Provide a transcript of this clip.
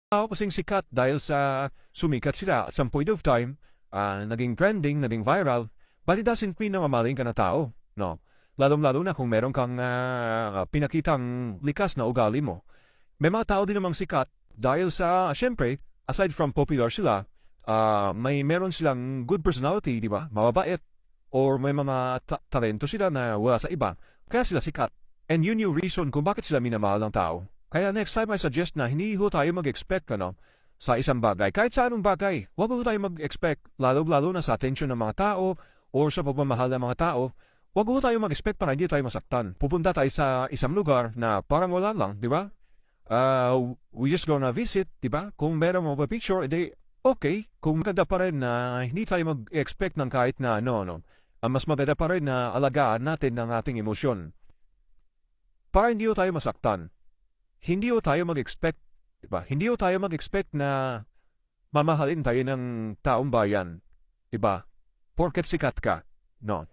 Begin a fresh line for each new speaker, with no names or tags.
tao kasing sikat dahil sa sumikat sila at some point of time, naging trending, naging viral, but it doesn't mean na mamaling ka na tao, no? Lalong-lalo na kung meron kang pinakitang likas na ugali mo. May mga tao din namang sikat dahil sa, syempre, aside from popular sila, meron silang good personality, di ba? Mababait. Or may mga talento sila na wala sa iba. Kaya sila sikat. And yun yung reason kung bakit sila minamahal ng tao. Kaya next time I suggest na hindi ho tayo mag-expect sa isang bagay. Kahit sa anong bagay, huwag ho tayo mag-expect, lalo-lalo na sa attention ng mga tao or sa pagmamahal ng mga tao. Huwag ho tayo mag-expect para hindi tayo masaktan. Pupunta tayo sa isang lugar na parang wala lang, di ba? We just gonna visit, di ba? Kung meron mo pa picture, edi okay. Kung maganda pa rin na hindi tayo mag-expect ng kahit na mas maganda pa rin na alagaan natin ang ating emosyon. Para hindi tayo masaktan. Hindi tayo mag-expect, diba? Hindi tayo mag-expect na mamahalin tayo ng taong bayan. Diba? Porket sikat ka. No.